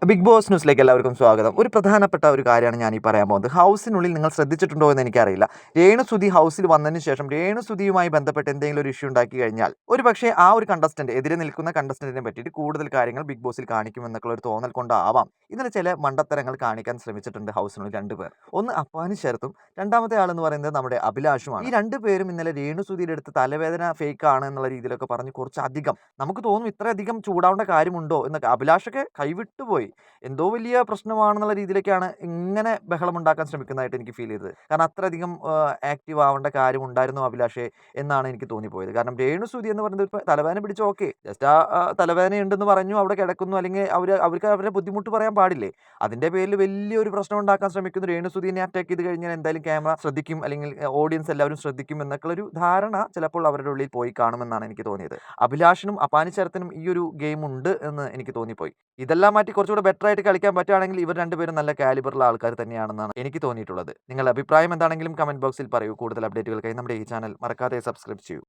Big boss ന്യൂസിലേക്ക് എല്ലാവർക്കും സ്വാഗതം. ഒരു പ്രധാനപ്പെട്ട ഒരു കാര്യമാണ് ഞാൻ ഈ പറയാൻ പോകുന്നത്. ഹൗസിനുള്ളിൽ നിങ്ങൾ ശ്രദ്ധിച്ചിട്ടുണ്ടോ എന്ന് എനിക്കറിയില്ല. രേണുസുതി ഹൗസിൽ വന്നതിന് ശേഷം രേണുസുതിയുമായി ബന്ധപ്പെട്ട് എന്തെങ്കിലും ഒരു ഇഷ്യൂ ഉണ്ടാക്കി കഴിഞ്ഞാൽ ഒരുപക്ഷേ ആ ഒരു കണ്ടസ്റ്റന്റ് എതിരെ നിൽക്കുന്ന കണ്ടസ്റ്റന്റിനെ പറ്റിയിട്ട് കൂടുതൽ കാര്യങ്ങൾ ബിഗ് ബോസിൽ കാണിക്കുമെന്നൊക്കെയുള്ള ഒരു തോന്നൽ കൊണ്ടാവാം ഇന്നലെ ചില മണ്ടത്തരങ്ങൾ കാണിക്കാൻ ശ്രമിച്ചിട്ടുണ്ട് ഹൗസിനുള്ളിൽ രണ്ടുപേർ. ഒന്ന് അപ്പാനി ശരത്തും, രണ്ടാമത്തെ ആളെന്ന് പറയുന്നത് നമ്മുടെ അഭിലാഷുമാണ്. ഈ രണ്ടുപേരും ഇന്നലെ രേണുസുതിയുടെ അടുത്ത് തലവേദന ഫേക്ക് ആണ് എന്നുള്ള രീതിയിലൊക്കെ പറഞ്ഞ് കുറച്ചധികം നമുക്ക് തോന്നും ഇത്രയധികം ചൂടാവേണ്ട കാര്യമുണ്ടോ എന്നൊക്കെ. അഭിലാഷൊക്കെ കൈവിട്ടുപോയി, എന്തോ വലിയ പ്രശ്നമാണെന്നുള്ള രീതിയിലേക്കാണ് ഇങ്ങനെ ബഹളമുണ്ടാക്കാൻ ശ്രമിക്കുന്നതായിട്ട് എനിക്ക് ഫീൽ ചെയ്തത്. കാരണം അത്രയധികം ആക്റ്റീവ് ആവേണ്ട കാര്യം ഉണ്ടായിരുന്നു അഭിലാഷേ എന്നാണ് എനിക്ക് തോന്നിപ്പോയത്. കാരണം രേണുസുതി എന്ന് പറയുന്നത് ഇപ്പോൾ തലവേദന പിടിച്ച് ഓക്കെ, ജസ്റ്റ് തലവേദന ഉണ്ടെന്ന് പറഞ്ഞു അവിടെ കിടക്കുന്നു, അല്ലെങ്കിൽ അവർക്ക് അവരുടെ ബുദ്ധിമുട്ട് പറയാൻ പാടില്ലേ? അതിൻ്റെ പേരിൽ വലിയൊരു പ്രശ്നം ഉണ്ടാക്കാൻ ശ്രമിക്കുന്നു. രേണുസുതിനെ അറ്റാക്ക് ചെയ്ത് കഴിഞ്ഞാൽ എന്തായാലും ക്യാമറ ശ്രദ്ധിക്കും, അല്ലെങ്കിൽ ഓഡിയൻസ് എല്ലാവരും ശ്രദ്ധിക്കും എന്നൊക്കെയുള്ളൊരു ധാരണ ചിലപ്പോൾ അവരുടെ ഉള്ളിൽ പോയി കാണുമെന്നാണ് എനിക്ക് തോന്നിയത്. അഭിലാഷിനും അപ്പാനിച്ചരത്തിനും ഈ ഒരു ഗെയിം ഉണ്ട് എന്ന് എനിക്ക് തോന്നിപ്പോയി. ഇതെല്ലാം മാറ്റി കുറച്ചുകൂടെ ബെറ്റർ ആയിട്ട് കളിക്കാൻ പറ്റുകയാണെങ്കിൽ ഇവർ രണ്ടുപേരും നല്ല കാലിബറുള്ള ആൾക്കാർ തന്നെയാണെന്നാണ് എനിക്ക് തോന്നിയിട്ടുള്ളത്. നിങ്ങളുടെ അഭിപ്രായം എന്താണെങ്കിലും കമന്റ് ബോക്സിൽ പറയൂ. കൂടുതൽ അപ്ഡേറ്റുകൾക്കായി നമ്മുടെ ഈ ചാനൽ മറക്കാതെ സബ്സ്ക്രൈബ് ചെയ്യൂ.